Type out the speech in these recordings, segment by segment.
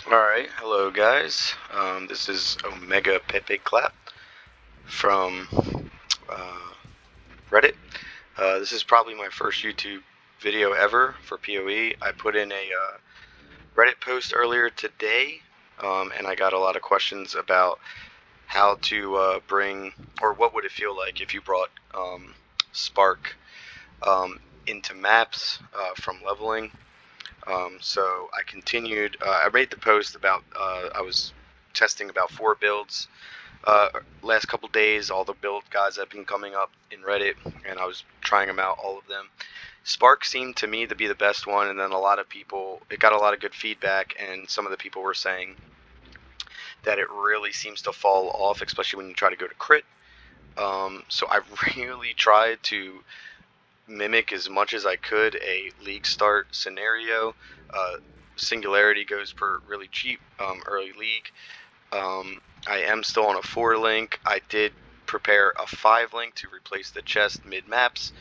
Alright, hello guys. This is Omega Pepe Clap from uh, Reddit. This is probably my first YouTube video ever for PoE. I put in a Reddit post earlier today, and I got a lot of questions about how to bring, or what would it feel like if you brought Spark into maps from leveling. So I continued. I made the post about I was testing about 4 builds last couple days. All the build guides have been coming up in Reddit, and I was trying them out, all of them. Spark seemed to me to be the best one, and then a lot of people, it got a lot of good feedback, and some of the people were saying that it really seems to fall off, especially when you try to go to crit. So I really tried to mimic as much as I could a league start scenario. Singularity goes for really cheap early league. I am still on a 4 link. I did prepare a 5 link to replace the chest mid maps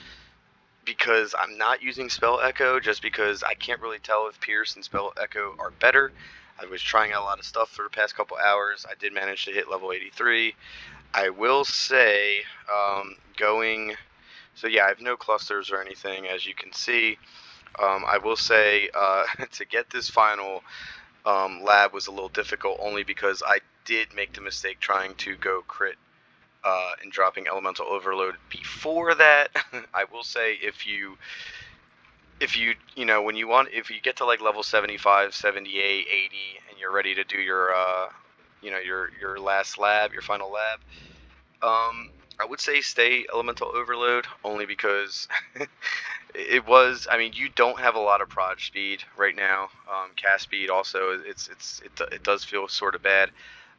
because I'm not using Spell Echo, just because I can't really tell if Pierce and Spell Echo are better. I was trying out a lot of stuff for the past couple hours. I did manage to hit level 83. I will say, so yeah, I have no clusters or anything, as you can see. I will say, to get this final lab was a little difficult, only because I did make the mistake trying to go crit and dropping elemental overload before that. I will say, if you if you get to like level 75, 78, 80, and you're ready to do your your last lab, your final lab, I would say stay elemental overload, only because I mean, you don't have a lot of proj speed right now. Cast speed also, it does feel sort of bad.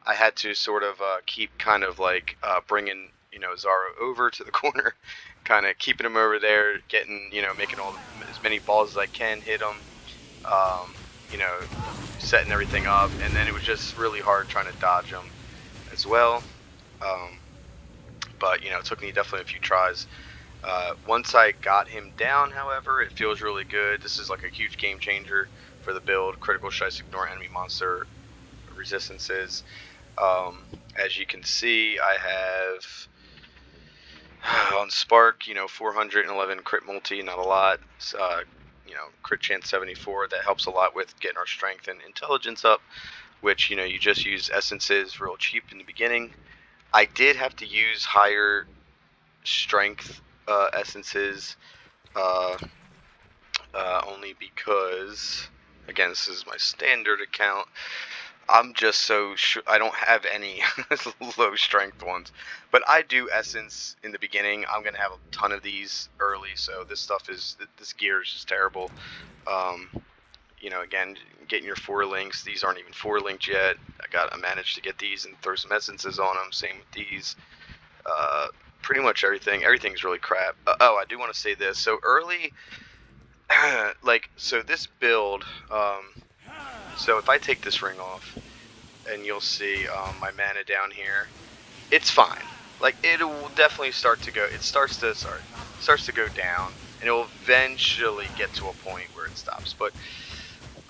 I had to sort of keep kind of like bringing Zaro over to the corner, kind of keeping him over there, getting making as many balls as I can hit him, um, you know setting everything up, and then it was just really hard trying to dodge him as well. Um, but it took me definitely a few tries. Once I got him down, however, it feels really good. This is like a huge game changer for the build. Critical strikes ignore enemy monster resistances. As you can see, I have on Spark, 411 crit multi, not a lot. Crit chance 74. That helps a lot with getting our strength and intelligence up, which you just use essences real cheap in the beginning. I did have to use higher strength essences, uh, only because, again, this is my standard account. I'm just so sure I don't have any low strength ones, but I do essence in the beginning. I'm gonna have a ton of these early, so this gear is just terrible. Um, again, getting your 4 links. These aren't even 4 linked yet. I managed to get these and throw some essences on them. Same with these. Pretty much everything's really crap. I do want to say this. So early, so this build, so if I take this ring off, and you'll see my mana down here, it's fine. Like, it will definitely start to go, starts to go down, and it will eventually get to a point where it stops. But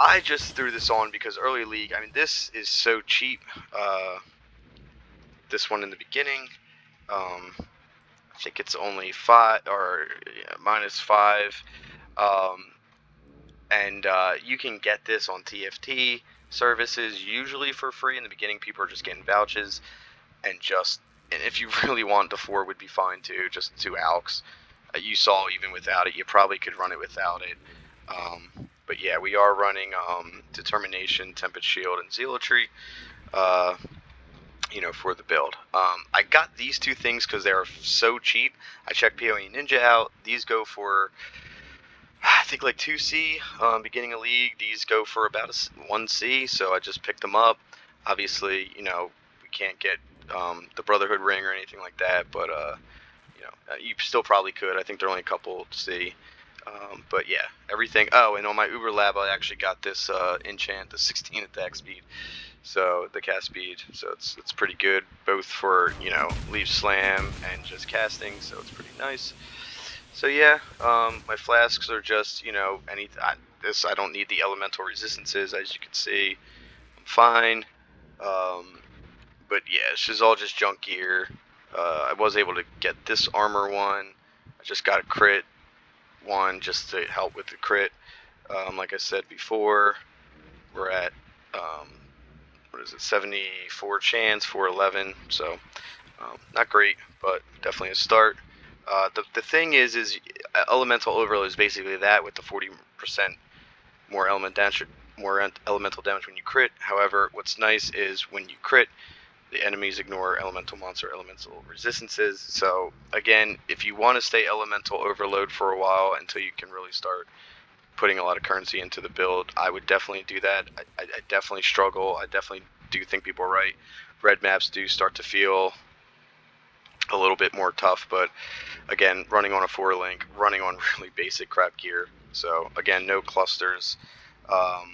I just threw this on because early league, I mean, this is so cheap. This one in the beginning, I think it's only 5 or -5, and you can get this on TFT services usually for free. In the beginning, people are just getting vouchers, and if you really want, the 4 would be fine too, just 2 alks. You saw even without it, you probably could run it without it. But yeah, we are running Determination, Tempest Shield, and Zealotry. For the build. I got these 2 things because they are so cheap. I checked PoE Ninja out. These go for, I think, like 2C. Beginning of league, these go for about 1C, so I just picked them up. Obviously, we can't get the Brotherhood ring or anything like that, but you still probably could. I think they're only a couple C. But yeah, everything. Oh, and on my Uber Lab, I actually got this enchant, the 16 attack speed, so the cast speed. So it's pretty good, both for leave slam and just casting. So it's pretty nice. So yeah, my flasks are just I don't need the elemental resistances, as you can see. I'm fine. But yeah, this is all just junk gear. I was able to get this armor one. I just got a crit one just to help with the crit. Like I said before, we're at what is it, 74 chance, 411. So not great, but definitely a start. The thing is elemental overload is basically that with the 40% more elemental damage when you crit. However, what's nice is when you crit, the enemies ignore elemental monster elemental resistances. So again, if you want to stay elemental overload for a while until you can really start putting a lot of currency into the build, I would definitely do that. I definitely struggle. I definitely do think people are right. Red maps do start to feel a little bit more tough, but again, running on a 4-link, running on really basic crap gear. So again, no clusters. I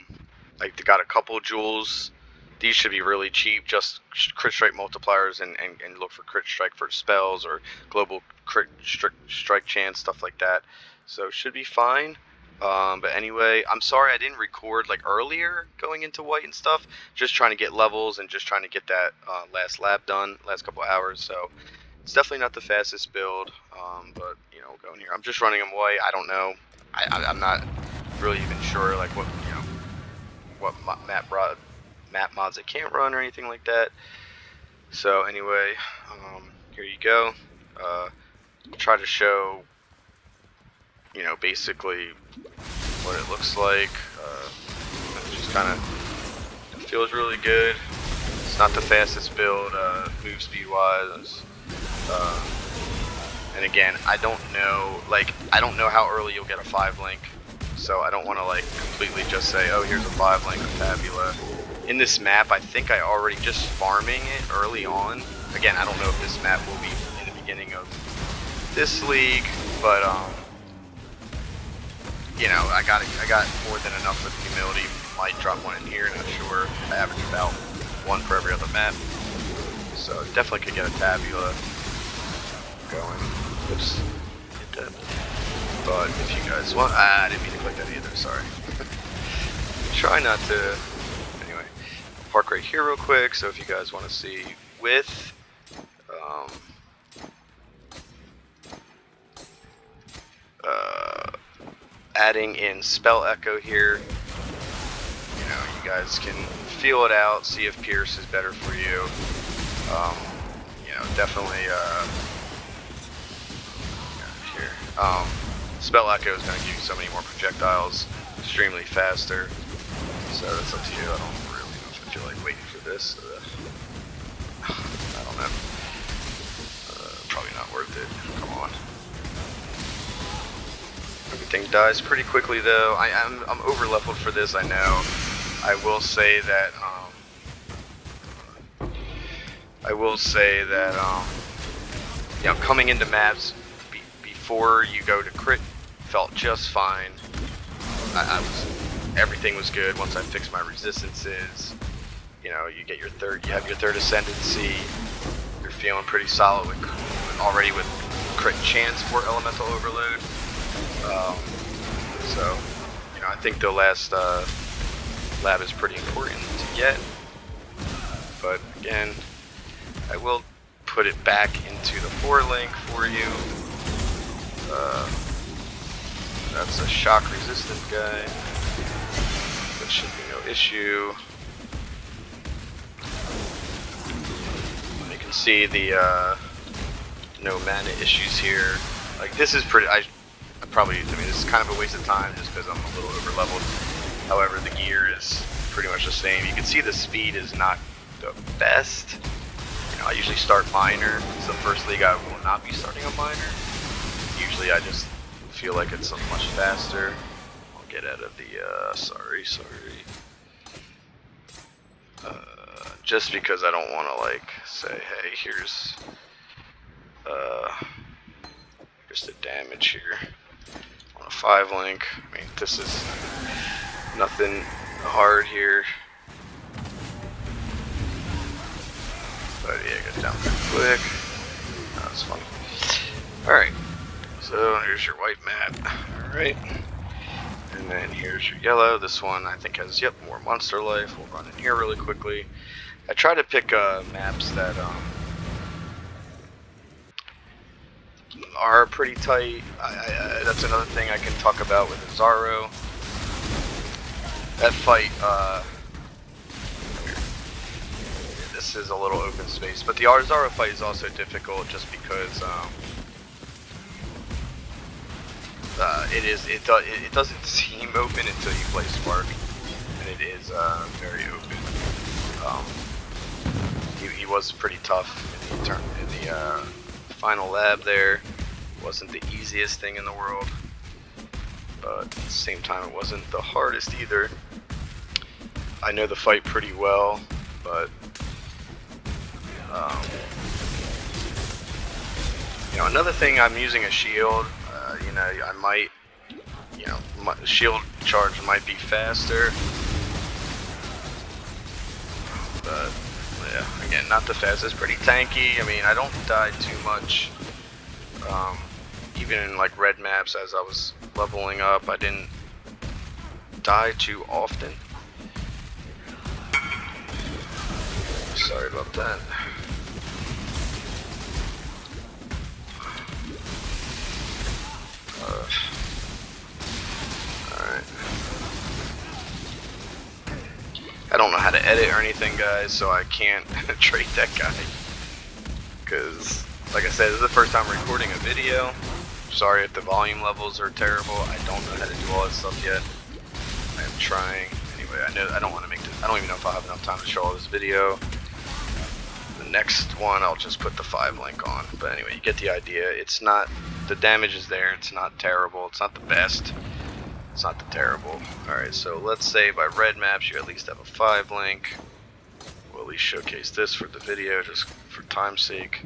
got a couple jewels. These should be really cheap, just crit strike multipliers and look for crit strike for spells or global crit strike chance, stuff like that. So should be fine. But anyway, I'm sorry I didn't record like earlier going into white and stuff. Just trying to get levels and just trying to get that last lab done, last couple hours. So it's definitely not the fastest build, but you know, going here. I'm just running them white. I don't know. I'm not really even sure like what map mods it can't run or anything like that. So anyway, here you go. I'll try to show, you know, basically what it looks like. It just kind of feels really good. It's not the fastest build, move speed wise. And again, I don't know how early you'll get a 5-link, so I don't want to like completely just say, oh, here's a 5-link of Tabula. In this map, I think I already just farming it early on. Again, I don't know if this map will be in the beginning of this league, but you know, I got more than enough with humility. Might drop one in here, not sure. I average about one for every other map, so definitely could get a Tabula going. Oops, hit that. But if you guys want, I didn't mean to click that either. Sorry. Try not to. Anyway, I'll park right here real quick. So if you guys want to see with, adding in spell echo here, you know, you guys can feel it out, see if Pierce is better for you. You know, definitely. Here. Spell echo is going to give you so many more projectiles, extremely faster. So that's up to you. I don't really know if I feel like waiting for this. I don't know. Probably not worth it. Come on. Everything dies pretty quickly though. I'm over leveled for this, I know. I will say that you know, coming into maps before you go to crit felt just fine. Everything was good once I fixed my resistances. You know, you have your third ascendancy. You're feeling pretty solid already with crit chance for elemental overload. So, you know, I think the last lab is pretty important to get. But again, I will put it back into the 4-link for you. That's a shock resistant guy. That should be no issue. You can see the no mana issues here. Like this is pretty. I mean, this is kind of a waste of time just because I'm a little over leveled. However, the gear is pretty much the same. You can see the speed is not the best. You know, I usually start minor. It's the first league I will not be starting a minor. Usually I just feel like it's so much faster. I'll get out of the, sorry. Just because I don't want to like say, hey, here's the damage here. On a 5-link, I mean, this is nothing hard here. But yeah, it goes down pretty quick. That's funny. Alright, so here's your white map. Alright. And then here's your yellow. This one I think has, yep, more monster life. We'll run in here really quickly. I try to pick maps that are pretty tight. That's another thing I can talk about with Azaro. That fight, this is a little open space, but the Azaro fight is also difficult just because it doesn't seem open until you play Spark, and it is very open. He was pretty tough in the final lab there. Wasn't the easiest thing in the world, but at the same time it wasn't the hardest either. I know the fight pretty well, but you know, another thing, I'm using a shield. You know, I might, you know, my shield charge might be faster, but yeah, again, not the fastest. Pretty tanky. I mean, I don't die too much. Even in like red maps, as I was leveling up, I didn't die too often. Sorry about that. Alright. I don't know how to edit or anything, guys, so I can't trade that guy. Because, like I said, this is the first time recording a video. Sorry if the volume levels are terrible. I don't know how to do all that stuff yet. I am trying. Anyway, I don't want to make this. I don't even know if I'll have enough time to show all this video. The next one, I'll just put the 5 link on. But anyway, you get the idea. It's not, the damage is there. It's not terrible. It's not the best. It's not the terrible. Alright, so let's say by red maps you at least have a 5 link. We'll at least showcase this for the video just for time's sake.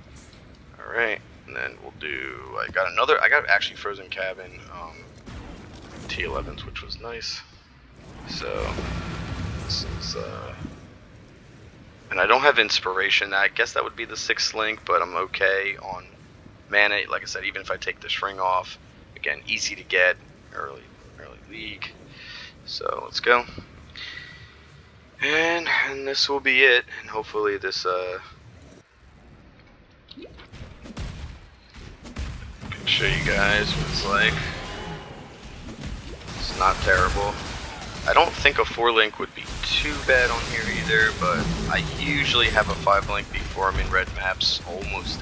Alright, and then we'll do, I got actually Frozen Cabin T11s, which was nice. So, this is, and I don't have Inspiration. I guess that would be the 6th link, but I'm okay on mana. Like I said, even if I take this ring off, again, easy to get early league. So let's go. And this will be it. And hopefully this can show you guys what it's like. It's not terrible. I don't think a 4 link would be too bad on here either, but I usually have a 5 link before I'm in red maps almost,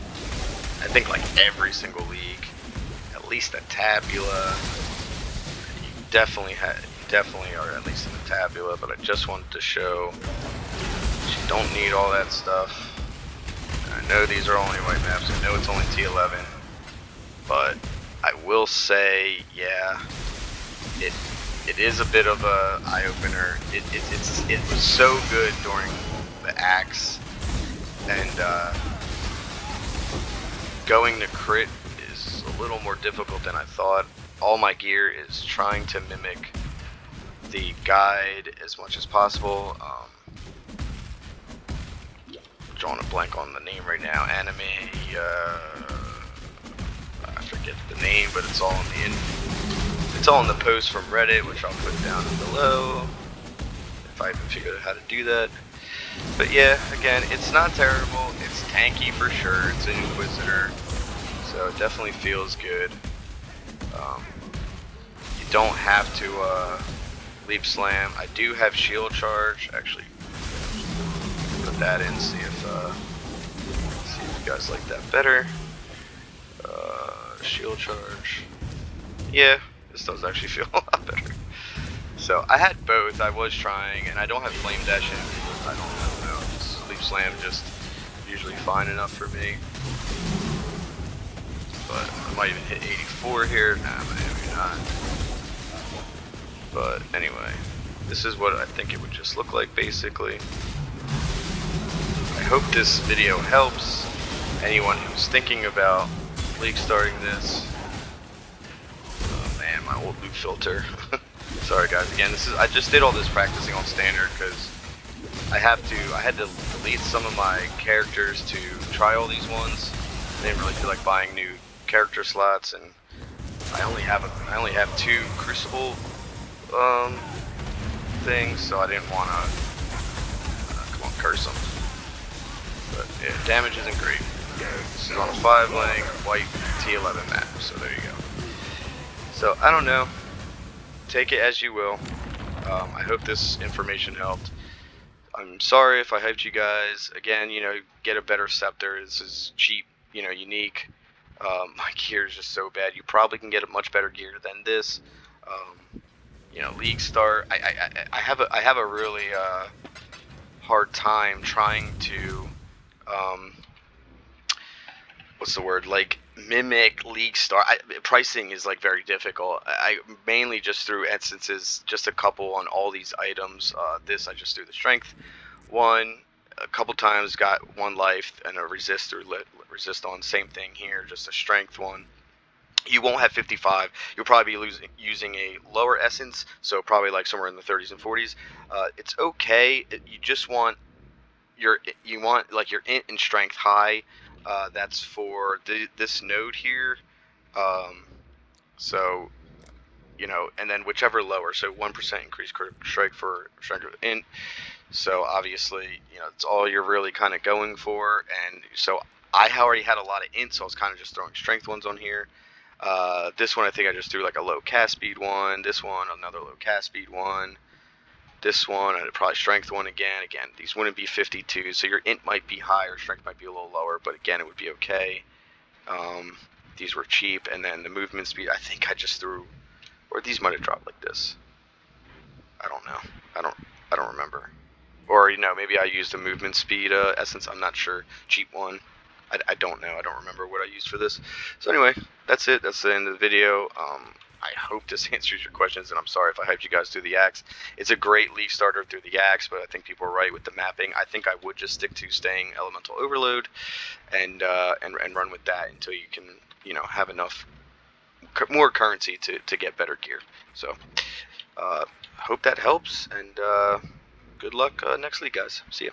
I think, like every single league. At least a tabula. You definitely are at least in the tabula, but I just wanted to show that you don't need all that stuff. And I know these are only white maps, I know it's only T11, but I will say, yeah, it is a bit of a eye-opener. It was so good during the axe, and going to crit is a little more difficult than I thought. All my gear is trying to mimic the guide as much as possible. Drawing a blank on the name right now. Anime, I forget the name, but it's all in the it's all in the post from Reddit, which I'll put down below if I even figure out how to do that. But yeah, again, it's not terrible. It's tanky for sure. It's an Inquisitor, so it definitely feels good. You don't have to leap slam. I do have shield charge. Actually, put that in. See if you guys like that better. Shield charge. Yeah. This does actually feel a lot better. So I had both. I was trying, and I don't have flame dash in because I don't know. Sleep slam just usually fine enough for me. But I might even hit 84 here. Nah, maybe not. But anyway, this is what I think it would just look like basically. I hope this video helps anyone who's thinking about league starting this. My old loop filter. Sorry guys, again, I just did all this practicing on standard because I had to delete some of my characters to try all these ones. I didn't really feel like buying new character slots, and I only have 2 Crucible things, so I didn't want to, come on, curse them. But yeah, damage isn't great. This is on a 5 link, white T11 map, so there you go. So, I don't know. Take it as you will. I hope this information helped. I'm sorry if I hyped you guys. Again, you know, get a better scepter. This is cheap, you know, unique. My gear is just so bad. You probably can get a much better gear than this. You know, league start. I have a really hard time trying to what's the word, like mimic league star. Pricing is like very difficult. I mainly just threw instances, just a couple on all these items. This I just threw the strength one a couple times, got 1 life and a resist or resist on. Same thing here, just a strength one. You won't have 55. You'll probably be using a lower essence, so probably like somewhere in the 30s and 40s. It's okay. You just want you want like your int and strength high. That's for this node here. So you know, and then whichever lower. So 1% increase strike for strength of int. So obviously, you know, it's all you're really kind of going for. And so I already had a lot of int, so I was kind of just throwing strength ones on here. This one I think I just threw like a low cast speed one. This one another low cast speed one. This one I'd probably strength one again. Again, these wouldn't be 52, so your int might be higher, strength might be a little lower, but again it would be okay. These were cheap, and then the movement speed I think I just threw, or these might have dropped like this. I don't know. I don't remember. Or, you know, maybe I used a movement speed essence. I'm not sure. Cheap one. I don't know. I don't remember what I used for this. So anyway, that's it. That's the end of the video. I hope this answers your questions, and I'm sorry if I hyped you guys through the axe. It's a great league starter through the axe, but I think people are right with the mapping. I think I would just stick to staying elemental overload and run with that until you can, you know, have enough more currency to get better gear. So hope that helps, and good luck next league, guys. See ya.